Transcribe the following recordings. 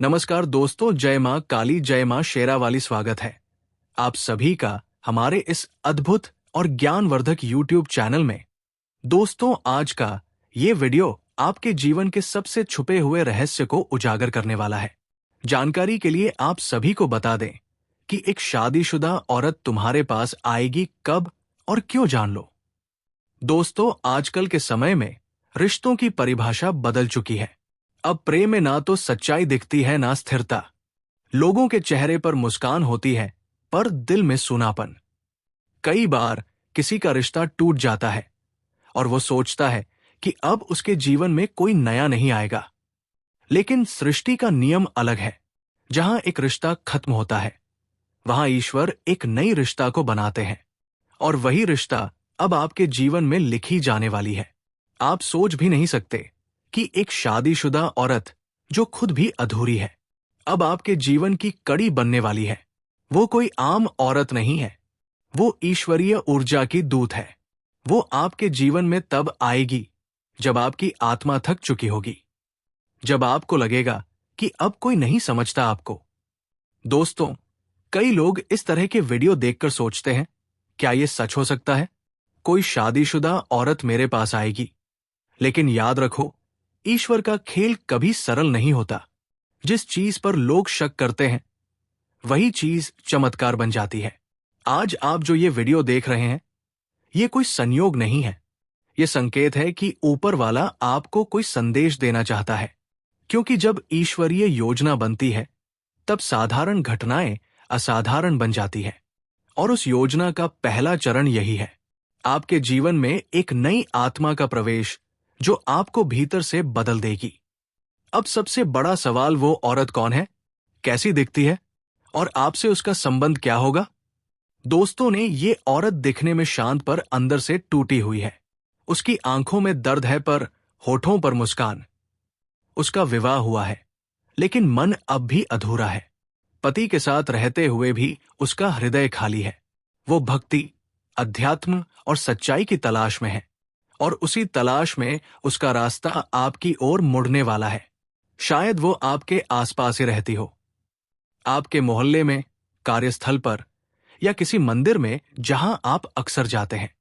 नमस्कार दोस्तों, जय माँ काली, जय माँ शेरावाली। स्वागत है आप सभी का हमारे इस अद्भुत और ज्ञानवर्धक YouTube चैनल में। दोस्तों, आज का ये वीडियो आपके जीवन के सबसे छुपे हुए रहस्य को उजागर करने वाला है। जानकारी के लिए आप सभी को बता दें कि एक शादीशुदा औरत तुम्हारे पास आएगी कब और क्यों, जान लो। दोस्तों, आजकल के समय में रिश्तों की परिभाषा बदल चुकी है। अब प्रेम में ना तो सच्चाई दिखती है, ना स्थिरता। लोगों के चेहरे पर मुस्कान होती है, पर दिल में सूनापन। कई बार किसी का रिश्ता टूट जाता है और वो सोचता है कि अब उसके जीवन में कोई नया नहीं आएगा। लेकिन सृष्टि का नियम अलग है। जहां एक रिश्ता खत्म होता है, वहां ईश्वर एक नई रिश्ता को बनाते हैं, और वही रिश्ता अब आपके जीवन में लिखी जाने वाली है। आप सोच भी नहीं सकते कि एक शादीशुदा औरत जो खुद भी अधूरी है, अब आपके जीवन की कड़ी बनने वाली है। वो कोई आम औरत नहीं है, वो ईश्वरीय ऊर्जा की दूत है। वो आपके जीवन में तब आएगी जब आपकी आत्मा थक चुकी होगी, जब आपको लगेगा कि अब कोई नहीं समझता आपको। दोस्तों, कई लोग इस तरह के वीडियो देखकर सोचते हैं, क्या ये सच हो सकता है? कोई शादीशुदा औरत मेरे पास आएगी। लेकिन याद रखो, ईश्वर का खेल कभी सरल नहीं होता। जिस चीज पर लोग शक करते हैं, वही चीज चमत्कार बन जाती है। आज आप जो ये वीडियो देख रहे हैं, ये कोई संयोग नहीं है। ये संकेत है कि ऊपर वाला आपको कोई संदेश देना चाहता है। क्योंकि जब ईश्वरीय योजना बनती है, तब साधारण घटनाएं असाधारण बन जाती है। और उस योजना का पहला चरण यही है, आपके जीवन में एक नई आत्मा का प्रवेश, जो आपको भीतर से बदल देगी। अब सबसे बड़ा सवाल, वो औरत कौन है, कैसी दिखती है, और आपसे उसका संबंध क्या होगा? दोस्तों ने ये औरत दिखने में शांत पर अंदर से टूटी हुई है। उसकी आंखों में दर्द है, पर होठों पर मुस्कान। उसका विवाह हुआ है, लेकिन मन अब भी अधूरा है। पति के साथ रहते हुए भी उसका हृदय खाली है। वो भक्ति, अध्यात्म और सच्चाई की तलाश में है, और उसी तलाश में उसका रास्ता आपकी ओर मुड़ने वाला है। शायद वो आपके आसपास ही रहती हो, आपके मोहल्ले में, कार्यस्थल पर, या किसी मंदिर में जहां आप अक्सर जाते हैं।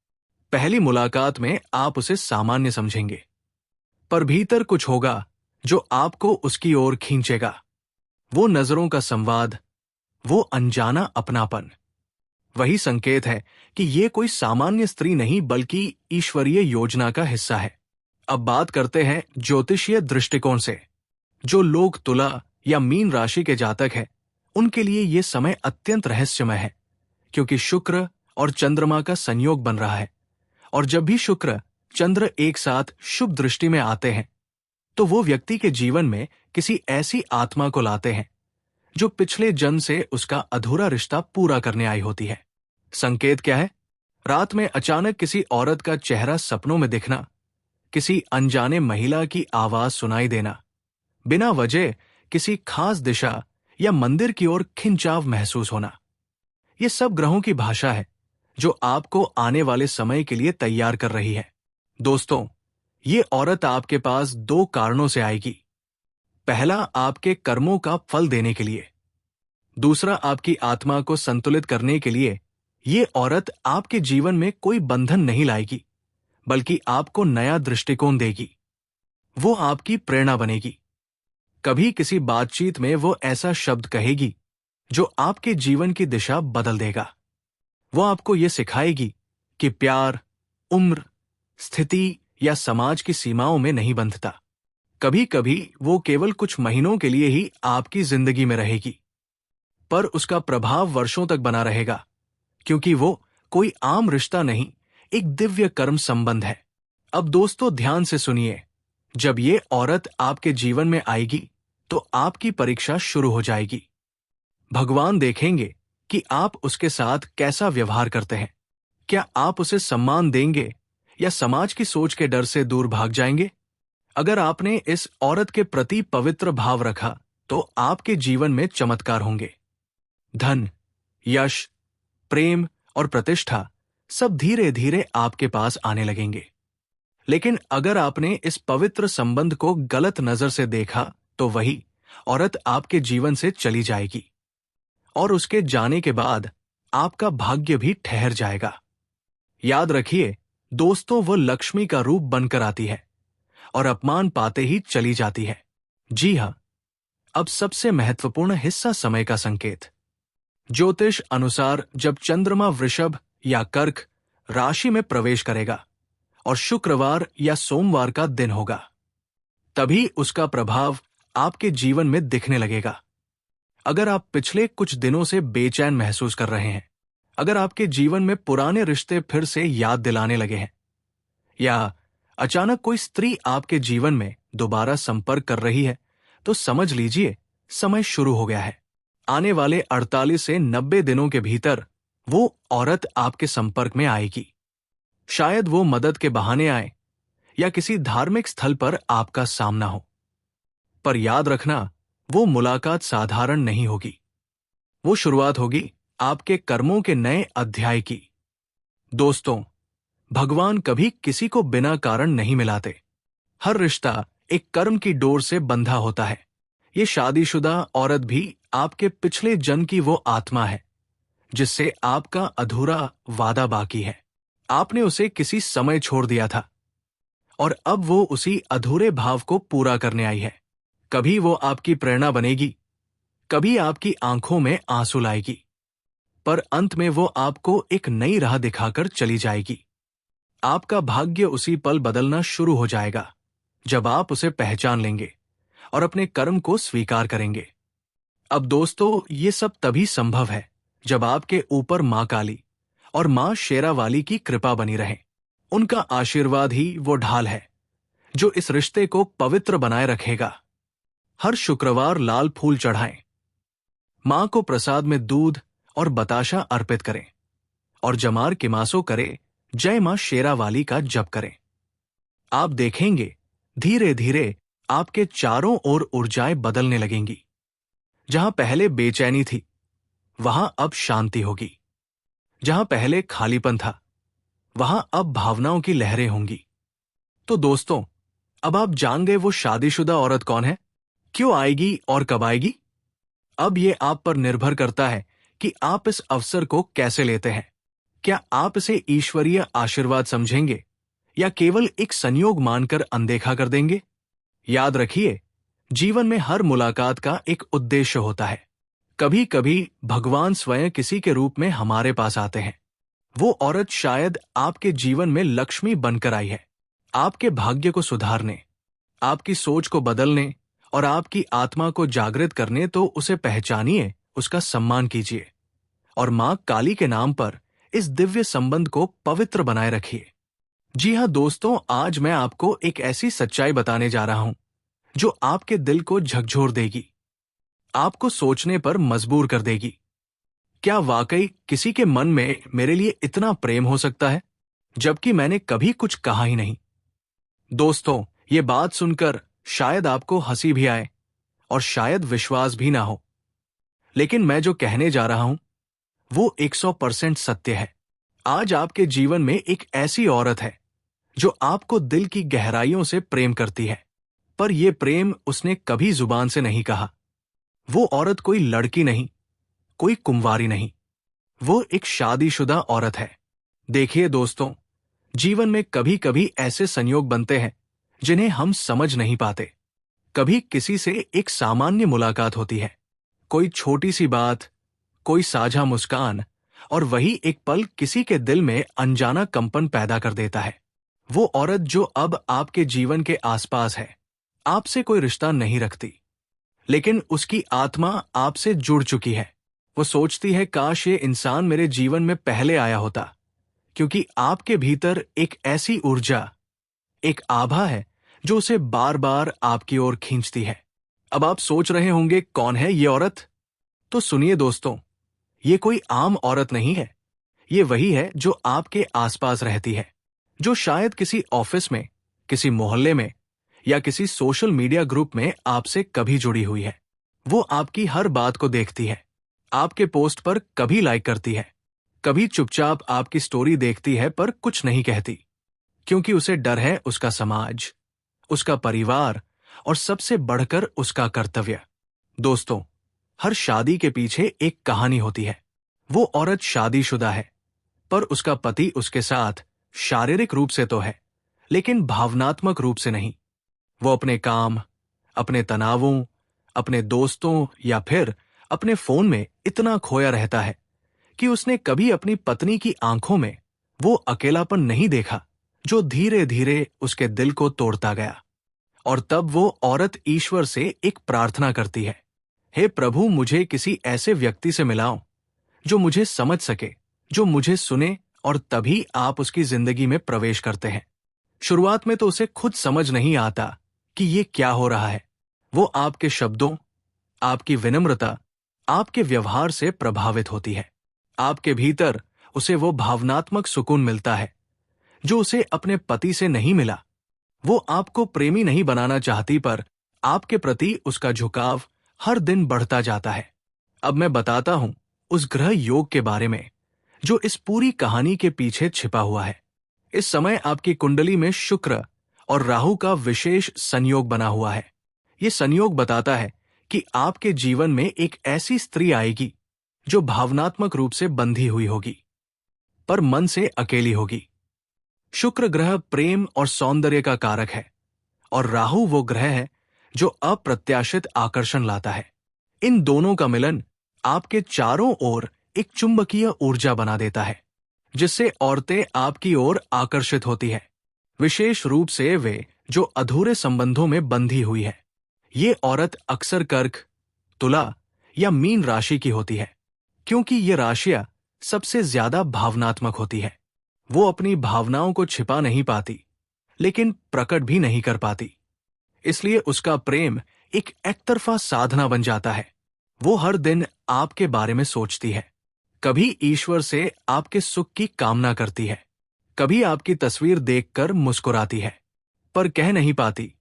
पहली मुलाकात में आप उसे सामान्य समझेंगे, पर भीतर कुछ होगा जो आपको उसकी ओर खींचेगा। वो नजरों का संवाद, वो अनजाना अपनापन, वही संकेत है कि ये कोई सामान्य स्त्री नहीं, बल्कि ईश्वरीय योजना का हिस्सा है। अब बात करते हैं ज्योतिषीय दृष्टिकोण से। जो लोग तुला या मीन राशि के जातक हैं, उनके लिए ये समय अत्यंत रहस्यमय है, क्योंकि शुक्र और चंद्रमा का संयोग बन रहा है। और जब भी शुक्र चंद्र एक साथ शुभ दृष्टि में आते हैं, तो वो व्यक्ति के जीवन में किसी ऐसी आत्मा को लाते हैं जो पिछले जन्म से उसका अधूरा रिश्ता पूरा करने आई होती है। संकेत क्या है? रात में अचानक किसी औरत का चेहरा सपनों में दिखना, किसी अनजाने महिला की आवाज सुनाई देना, बिना वजह किसी खास दिशा या मंदिर की ओर खिंचाव महसूस होना। ये सब ग्रहों की भाषा है, जो आपको आने वाले समय के लिए तैयार कर रही है। दोस्तों, ये औरत आपके पास दो कारणों से आएगी। पहला, आपके कर्मों का फल देने के लिए। दूसरा, आपकी आत्मा को संतुलित करने के लिए। ये औरत आपके जीवन में कोई बंधन नहीं लाएगी, बल्कि आपको नया दृष्टिकोण देगी। वो आपकी प्रेरणा बनेगी। कभी किसी बातचीत में वो ऐसा शब्द कहेगी जो आपके जीवन की दिशा बदल देगा। वो आपको ये सिखाएगी कि प्यार उम्र, स्थिति या समाज की सीमाओं में नहीं बंधता। कभी कभी वो केवल कुछ महीनों के लिए ही आपकी जिंदगी में रहेगी, पर उसका प्रभाव वर्षों तक बना रहेगा, क्योंकि वो कोई आम रिश्ता नहीं, एक दिव्य कर्म संबंध है। अब दोस्तों, ध्यान से सुनिए। जब ये औरत आपके जीवन में आएगी, तो आपकी परीक्षा शुरू हो जाएगी। भगवान देखेंगे कि आप उसके साथ कैसा व्यवहार करते हैं। क्या आप उसे सम्मान देंगे, या समाज की सोच के डर से दूर भाग जाएंगे? अगर आपने इस औरत के प्रति पवित्र भाव रखा, तो आपके जीवन में चमत्कार होंगे। धन, यश, प्रेम और प्रतिष्ठा सब धीरे धीरे आपके पास आने लगेंगे। लेकिन अगर आपने इस पवित्र संबंध को गलत नजर से देखा, तो वही औरत आपके जीवन से चली जाएगी और उसके जाने के बाद आपका भाग्य भी ठहर जाएगा। याद रखिए दोस्तों, वो लक्ष्मी का रूप बनकर आती है और अपमान पाते ही चली जाती है। जी हाँ, अब सबसे महत्वपूर्ण हिस्सा, समय का संकेत। ज्योतिष अनुसार जब चंद्रमा वृषभ या कर्क राशि में प्रवेश करेगा और शुक्रवार या सोमवार का दिन होगा, तभी उसका प्रभाव आपके जीवन में दिखने लगेगा। अगर आप पिछले कुछ दिनों से बेचैन महसूस कर रहे हैं, अगर आपके जीवन में पुराने रिश्ते फिर से याद दिलाने लगे हैं, या अचानक कोई स्त्री आपके जीवन में दोबारा संपर्क कर रही है, तो समझ लीजिए समय शुरू हो गया है। आने वाले 48 से 90 दिनों के भीतर वो औरत आपके संपर्क में आएगी। शायद वो मदद के बहाने आए या किसी धार्मिक स्थल पर आपका सामना हो। पर याद रखना, वो मुलाकात साधारण नहीं होगी। वो शुरुआत होगी आपके कर्मों के नए अध्याय की। दोस्तों, भगवान कभी किसी को बिना कारण नहीं मिलाते। हर रिश्ता एक कर्म की डोर से बंधा होता है। ये शादीशुदा औरत भी आपके पिछले जन्म की वो आत्मा है जिससे आपका अधूरा वादा बाकी है। आपने उसे किसी समय छोड़ दिया था और अब वो उसी अधूरे भाव को पूरा करने आई है। कभी वो आपकी प्रेरणा बनेगी, कभी आपकी आंखों में आंसू लाएगी, पर अंत में वो आपको एक नई राह दिखाकर चली जाएगी। आपका भाग्य उसी पल बदलना शुरू हो जाएगा जब आप उसे पहचान लेंगे और अपने कर्म को स्वीकार करेंगे। अब दोस्तों, ये सब तभी संभव है जब आपके ऊपर मां काली और मां शेरावाली की कृपा बनी रहे। उनका आशीर्वाद ही वो ढाल है जो इस रिश्ते को पवित्र बनाए रखेगा। हर शुक्रवार लाल फूल चढ़ाएं, मां को प्रसाद में दूध और बताशा अर्पित करें और जमार किमासो करें, जय मां शेरावाली का जप करें। आप देखेंगे धीरे धीरे आपके चारों ओर ऊर्जाएं बदलने लगेंगी। जहां पहले बेचैनी थी, वहां अब शांति होगी। जहां पहले खालीपन था, वहां अब भावनाओं की लहरें होंगी। तो दोस्तों, अब आप जान गए वो शादीशुदा औरत कौन है, क्यों आएगी और कब आएगी। अब ये आप पर निर्भर करता है कि आप इस अवसर को कैसे लेते हैं। क्या आप इसे ईश्वरीय आशीर्वाद समझेंगे या केवल एक संयोग मानकर अनदेखा कर देंगे। याद रखिए, जीवन में हर मुलाकात का एक उद्देश्य होता है। कभी कभी भगवान स्वयं किसी के रूप में हमारे पास आते हैं। वो औरत शायद आपके जीवन में लक्ष्मी बनकर आई है, आपके भाग्य को सुधारने, आपकी सोच को बदलने और आपकी आत्मा को जागृत करने। तो उसे पहचानिए, उसका सम्मान कीजिए और मां काली के नाम पर इस दिव्य संबंध को पवित्र बनाए रखिए। जी हाँ दोस्तों, आज मैं आपको एक ऐसी सच्चाई बताने जा रहा हूं जो आपके दिल को झकझोर देगी, आपको सोचने पर मजबूर कर देगी। क्या वाकई किसी के मन में मेरे लिए इतना प्रेम हो सकता है, जबकि मैंने कभी कुछ कहा ही नहीं। दोस्तों, ये बात सुनकर शायद आपको हंसी भी आए और शायद विश्वास भी ना हो, लेकिन मैं जो कहने जा रहा हूं वो 100% सत्य है। आज आपके जीवन में एक ऐसी औरत है जो आपको दिल की गहराइयों से प्रेम करती है, पर यह प्रेम उसने कभी जुबान से नहीं कहा। वो औरत कोई लड़की नहीं, कोई कुंवारी नहीं, वो एक शादीशुदा औरत है। देखिए दोस्तों, जीवन में कभी कभी ऐसे संयोग बनते हैं जिन्हें हम समझ नहीं पाते। कभी किसी से एक सामान्य मुलाकात होती है, कोई छोटी सी बात, कोई साझा मुस्कान, और वही एक पल किसी के दिल में अनजाना कंपन पैदा कर देता है। वो औरत जो अब आपके जीवन के आसपास है, आपसे कोई रिश्ता नहीं रखती, लेकिन उसकी आत्मा आपसे जुड़ चुकी है। वो सोचती है, काश ये इंसान मेरे जीवन में पहले आया होता, क्योंकि आपके भीतर एक ऐसी ऊर्जा, एक आभा है जो उसे बार बार आपकी ओर खींचती है। अब आप सोच रहे होंगे, कौन है ये औरत? तो सुनिए दोस्तों, ये कोई आम औरत नहीं है। ये वही है जो आपके आसपास रहती है, जो शायद किसी ऑफिस में, किसी मोहल्ले में या किसी सोशल मीडिया ग्रुप में आपसे कभी जुड़ी हुई है। वो आपकी हर बात को देखती है, आपके पोस्ट पर कभी लाइक करती है, कभी चुपचाप आपकी स्टोरी देखती है पर कुछ नहीं कहती, क्योंकि उसे डर है उसका समाज, उसका परिवार और सबसे बढ़कर उसका कर्तव्य। दोस्तों, हर शादी के पीछे एक कहानी होती है। वो औरत शादीशुदा है, पर उसका पति उसके साथ शारीरिक रूप से तो है, लेकिन भावनात्मक रूप से नहीं। वो अपने काम, अपने तनावों, अपने दोस्तों या फिर अपने फोन में इतना खोया रहता है कि उसने कभी अपनी पत्नी की आंखों में वो अकेलापन नहीं देखा जो धीरे धीरे उसके दिल को तोड़ता गया। और तब वो औरत ईश्वर से एक प्रार्थना करती है, हे प्रभु, मुझे किसी ऐसे व्यक्ति से मिलाओ जो मुझे समझ सके, जो मुझे सुने। और तभी आप उसकी जिंदगी में प्रवेश करते हैं। शुरुआत में तो उसे खुद समझ नहीं आता कि ये क्या हो रहा है। वो आपके शब्दों, आपकी विनम्रता, आपके व्यवहार से प्रभावित होती है। आपके भीतर उसे वो भावनात्मक सुकून मिलता है जो उसे अपने पति से नहीं मिला। वो आपको प्रेमी नहीं बनाना चाहती, पर आपके प्रति उसका झुकाव हर दिन बढ़ता जाता है। अब मैं बताता हूं उस ग्रह योग के बारे में जो इस पूरी कहानी के पीछे छिपा हुआ है। इस समय आपकी कुंडली में शुक्र और राहु का विशेष संयोग बना हुआ है। ये संयोग बताता है कि आपके जीवन में एक ऐसी स्त्री आएगी जो भावनात्मक रूप से बंधी हुई होगी, पर मन से अकेली होगी। शुक्र ग्रह प्रेम और सौंदर्य का कारक है, और राहु वो ग्रह है जो अप्रत्याशित आकर्षण लाता है। इन दोनों का मिलन आपके चारों ओर एक चुंबकीय ऊर्जा बना देता है, जिससे औरतें आपकी ओर आकर्षित होती है, विशेष रूप से वे जो अधूरे संबंधों में बंधी हुई है। ये औरत अक्सर कर्क, तुला या मीन राशि की होती है, क्योंकि ये राशियां सबसे ज्यादा भावनात्मक होती है। वो अपनी भावनाओं को छिपा नहीं पाती, लेकिन प्रकट भी नहीं कर पाती। इसलिए उसका प्रेम एक एकतरफा साधना बन जाता है। वो हर दिन आपके बारे में सोचती है, कभी ईश्वर से आपके सुख की कामना करती है, कभी आपकी तस्वीर देखकर मुस्कुराती है, पर कह नहीं पाती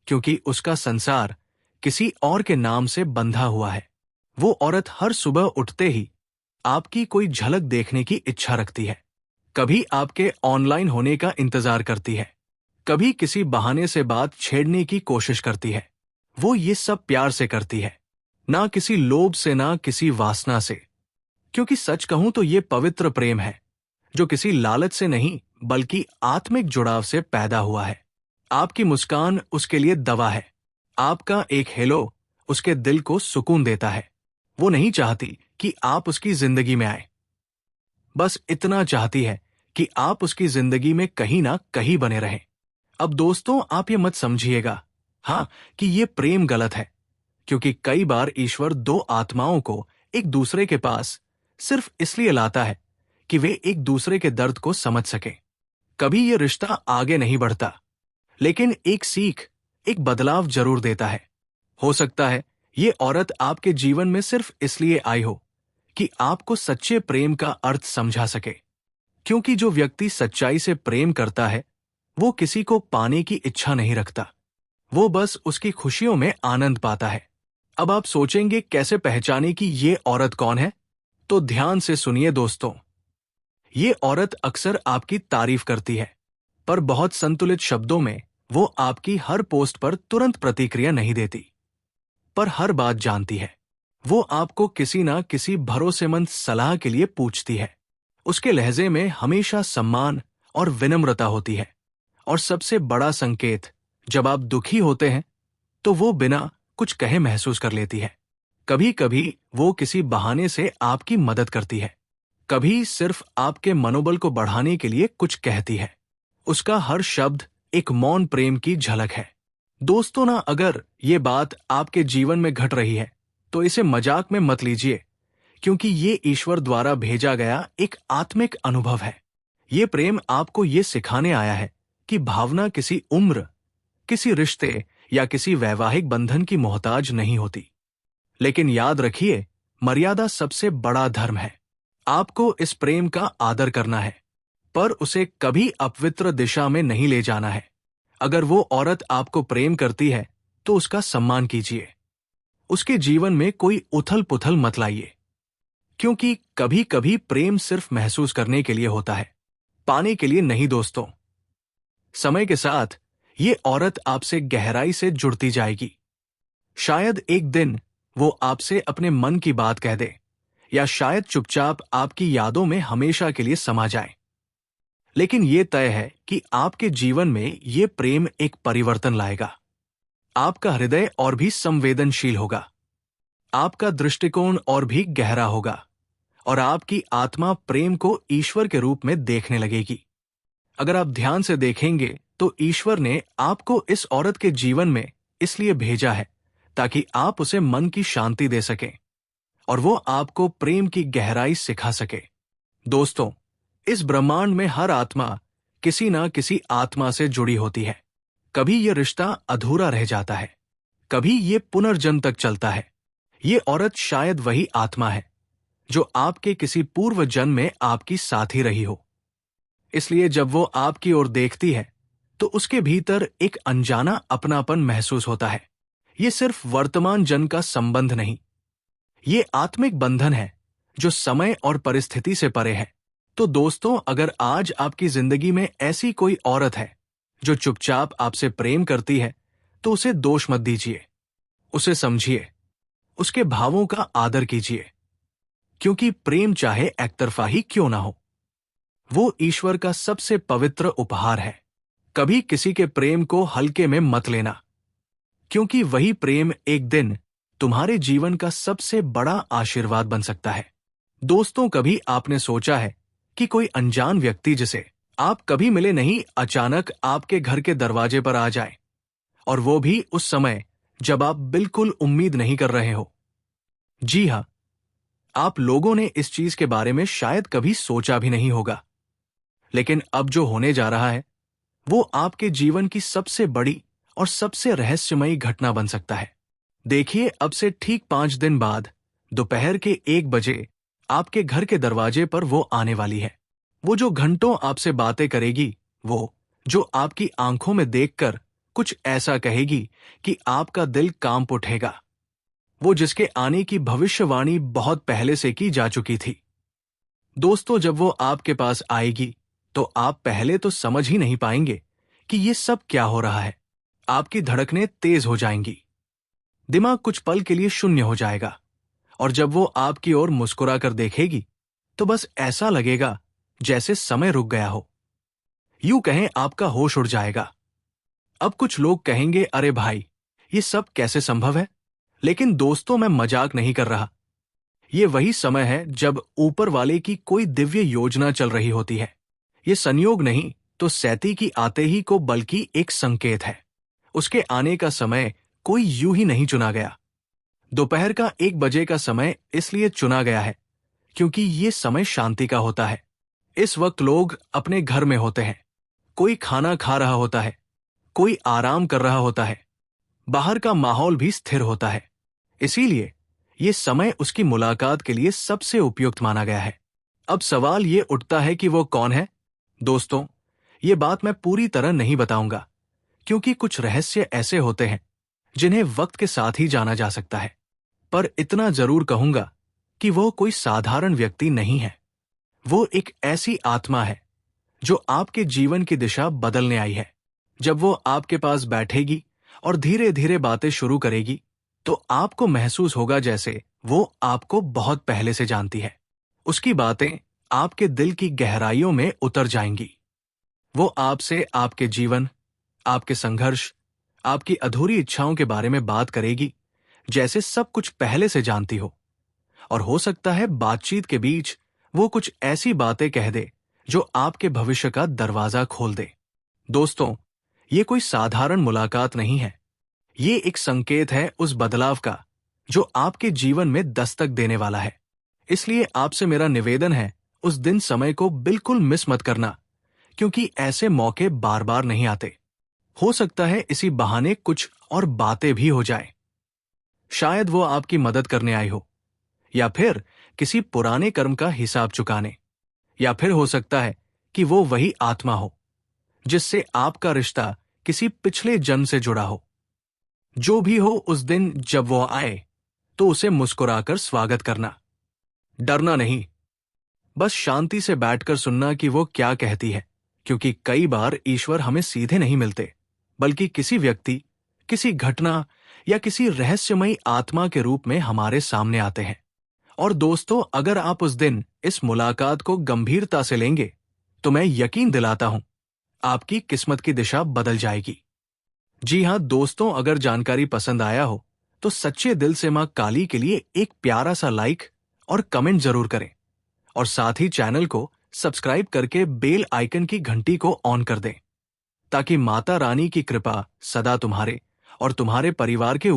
क्योंकि उसका संसार किसी और के नाम से बंधा हुआ है। वो औरत हर सुबह उठते ही आपकी कोई झलक देखने की इच्छा रखती है, कभी आपके ऑनलाइन होने का इंतजार करती है, कभी किसी बहाने से बात छेड़ने की कोशिश करती है। वो ये सब प्यार से करती है, ना किसी लोभ से, ना किसी वासना से। क्योंकि सच कहूं तो ये पवित्र प्रेम है जो किसी लालच से नहीं बल्कि आत्मिक जुड़ाव से पैदा हुआ है। आपकी मुस्कान उसके लिए दवा है, आपका एक हेलो उसके दिल को सुकून देता है। वो नहीं चाहती कि आप उसकी जिंदगी में आए, बस इतना चाहती है कि आप उसकी जिंदगी में कहीं ना कहीं बने रहें। अब दोस्तों, आप ये मत समझिएगा कि ये प्रेम गलत है, क्योंकि कई बार ईश्वर दो आत्माओं को एक दूसरे के पास सिर्फ इसलिए लाता है कि वे एक दूसरे के दर्द को समझ सके। कभी ये रिश्ता आगे नहीं बढ़ता, लेकिन एक सीख, एक बदलाव जरूर देता है। हो सकता है ये औरत आपके जीवन में सिर्फ इसलिए आई हो कि आपको सच्चे प्रेम का अर्थ समझा सके। क्योंकि जो व्यक्ति सच्चाई से प्रेम करता है वो किसी को पाने की इच्छा नहीं रखता, वो बस उसकी खुशियों में आनंद पाता है। अब आप सोचेंगे कैसे पहचाने कि ये औरत कौन है? तो ध्यान से सुनिए दोस्तों। ये औरत अक्सर आपकी तारीफ करती है, पर बहुत संतुलित शब्दों में। वो आपकी हर पोस्ट पर तुरंत प्रतिक्रिया नहीं देती, पर हर बात जानती है। वो आपको किसी ना किसी भरोसेमंद सलाह के लिए पूछती है। उसके लहजे में हमेशा सम्मान और विनम्रता होती है। और सबसे बड़ा संकेत, जब आप दुखी होते हैं तो वो बिना कुछ कहे महसूस कर लेती है। कभी कभी वो किसी बहाने से आपकी मदद करती है, कभी सिर्फ आपके मनोबल को बढ़ाने के लिए कुछ कहती है। उसका हर शब्द एक मौन प्रेम की झलक है। दोस्तों ना, अगर ये बात आपके जीवन में घट रही है तो इसे मजाक में मत लीजिए, क्योंकि ये ईश्वर द्वारा भेजा गया एक आत्मिक अनुभव है। ये प्रेम आपको ये सिखाने आया है कि भावना किसी उम्र, किसी रिश्ते या किसी वैवाहिक बंधन की मोहताज नहीं होती। लेकिन याद रखिए, मर्यादा सबसे बड़ा धर्म है। आपको इस प्रेम का आदर करना है, पर उसे कभी अपवित्र दिशा में नहीं ले जाना है। अगर वो औरत आपको प्रेम करती है तो उसका सम्मान कीजिए। उसके जीवन में कोई उथल पुथल मत लाइए, क्योंकि कभी कभी प्रेम सिर्फ महसूस करने के लिए होता है, पाने के लिए नहीं दोस्तों। समय के साथ ये औरत आपसे गहराई से जुड़ती जाएगी। शायद एक दिन वो आपसे अपने मन की बात कह दे, या शायद चुपचाप आपकी यादों में हमेशा के लिए समा जाए। लेकिन ये तय है कि आपके जीवन में ये प्रेम एक परिवर्तन लाएगा। आपका हृदय और भी संवेदनशील होगा, आपका दृष्टिकोण और भी गहरा होगा, और आपकी आत्मा प्रेम को ईश्वर के रूप में देखने लगेगी। अगर आप ध्यान से देखेंगे तो ईश्वर ने आपको इस औरत के जीवन में इसलिए भेजा है ताकि आप उसे मन की शांति दे सकें और वो आपको प्रेम की गहराई सिखा सके। दोस्तों, इस ब्रह्मांड में हर आत्मा किसी ना किसी आत्मा से जुड़ी होती है। कभी यह रिश्ता अधूरा रह जाता है, कभी ये पुनर्जन्म तक चलता है। ये औरत शायद वही आत्मा है जो आपके किसी पूर्व जन्म में आपकी साथी रही हो। इसलिए जब वो आपकी ओर देखती है तो उसके भीतर एक अनजाना अपनापन महसूस होता है। ये सिर्फ वर्तमान जन्म का संबंध नहीं, ये आत्मिक बंधन है जो समय और परिस्थिति से परे है। तो दोस्तों, अगर आज आपकी जिंदगी में ऐसी कोई औरत है जो चुपचाप आपसे प्रेम करती है, तो उसे दोष मत दीजिए। उसे समझिए, उसके भावों का आदर कीजिए, क्योंकि प्रेम चाहे एकतरफा ही क्यों ना हो, वो ईश्वर का सबसे पवित्र उपहार है। कभी किसी के प्रेम को हल्के में मत लेना, क्योंकि वही प्रेम एक दिन तुम्हारे जीवन का सबसे बड़ा आशीर्वाद बन सकता है। दोस्तों, कभी आपने सोचा है कि कोई अनजान व्यक्ति जिसे आप कभी मिले नहीं अचानक आपके घर के दरवाजे पर आ जाए, और वो भी उस समय जब आप बिल्कुल उम्मीद नहीं कर रहे हो। जी हाँ, आप लोगों ने इस चीज के बारे में शायद कभी सोचा भी नहीं होगा, लेकिन अब जो होने जा रहा है वो आपके जीवन की सबसे बड़ी और सबसे रहस्यमयी घटना बन सकता है। देखिए, अब से ठीक 5 दिन बाद दोपहर के 1 बजे आपके घर के दरवाजे पर वो आने वाली है। वो जो घंटों आपसे बातें करेगी, वो जो आपकी आंखों में देखकर कुछ ऐसा कहेगी कि आपका दिल कांप उठेगा। वो जिसके आने की भविष्यवाणी बहुत पहले से की जा चुकी थी। दोस्तों, जब वो आपके पास आएगी तो आप पहले तो समझ ही नहीं पाएंगे कि ये सब क्या हो रहा है। आपकी धड़कनें तेज हो जाएंगी, दिमाग कुछ पल के लिए शून्य हो जाएगा, और जब वो आपकी ओर मुस्कुरा कर देखेगी तो बस ऐसा लगेगा जैसे समय रुक गया हो। यूं कहें, आपका होश उड़ जाएगा। अब कुछ लोग कहेंगे, अरे भाई, ये सब कैसे संभव है? लेकिन दोस्तों, मैं मजाक नहीं कर रहा। ये वही समय है जब ऊपर वाले की कोई दिव्य योजना चल रही होती है। ये संयोग नहीं तो सैती की आते ही को बल्कि एक संकेत है। उसके आने का समय कोई यूं ही नहीं चुना गया। दोपहर का 1 बजे का समय इसलिए चुना गया है क्योंकि ये समय शांति का होता है। इस वक्त लोग अपने घर में होते हैं, कोई खाना खा रहा होता है, कोई आराम कर रहा होता है, बाहर का माहौल भी स्थिर होता है। इसीलिए ये समय उसकी मुलाकात के लिए सबसे उपयुक्त माना गया है। अब सवाल ये उठता है कि वो कौन है? दोस्तों, ये बात मैं पूरी तरह नहीं बताऊंगा, क्योंकि कुछ रहस्य ऐसे होते हैं जिन्हें वक्त के साथ ही जाना जा सकता है। पर इतना जरूर कहूंगा कि वो कोई साधारण व्यक्ति नहीं है। वो एक ऐसी आत्मा है जो आपके जीवन की दिशा बदलने आई है। जब वो आपके पास बैठेगी और धीरे धीरे बातें शुरू करेगी, तो आपको महसूस होगा जैसे वो आपको बहुत पहले से जानती है। उसकी बातें आपके दिल की गहराइयों में उतर जाएंगी। वो आपसे आपके जीवन, आपके संघर्ष, आपकी अधूरी इच्छाओं के बारे में बात करेगी जैसे सब कुछ पहले से जानती हो। और हो सकता है बातचीत के बीच वो कुछ ऐसी बातें कह दे जो आपके भविष्य का दरवाजा खोल दे। दोस्तों, ये कोई साधारण मुलाकात नहीं है। ये एक संकेत है उस बदलाव का जो आपके जीवन में दस्तक देने वाला है। इसलिए आपसे मेरा निवेदन है, उस दिन समय को बिल्कुल मिस मत करना, क्योंकि ऐसे मौके बार बार नहीं आते। हो सकता है इसी बहाने कुछ और बातें भी हो जाए। शायद वो आपकी मदद करने आई हो, या फिर किसी पुराने कर्म का हिसाब चुकाने, या फिर हो सकता है कि वो वही आत्मा हो जिससे आपका रिश्ता किसी पिछले जन्म से जुड़ा हो। जो भी हो, उस दिन जब वो आए तो उसे मुस्कुराकर स्वागत करना। डरना नहीं, बस शांति से बैठकर सुनना कि वो क्या कहती है, क्योंकि कई बार ईश्वर हमें सीधे नहीं मिलते, बल्कि किसी व्यक्ति, किसी घटना या किसी रहस्यमयी आत्मा के रूप में हमारे सामने आते हैं। और दोस्तों, अगर आप उस दिन इस मुलाकात को गंभीरता से लेंगे तो मैं यकीन दिलाता हूं, आपकी किस्मत की दिशा बदल जाएगी। जी हां दोस्तों, अगर जानकारी पसंद आया हो तो सच्चे दिल से मां काली के लिए एक प्यारा सा लाइक और कमेंट जरूर करें, और साथ ही चैनल को सब्सक्राइब करके बेल आइकन की घंटी को ऑन कर दें, ताकि माता रानी की कृपा सदा तुम्हारे और तुम्हारे परिवार के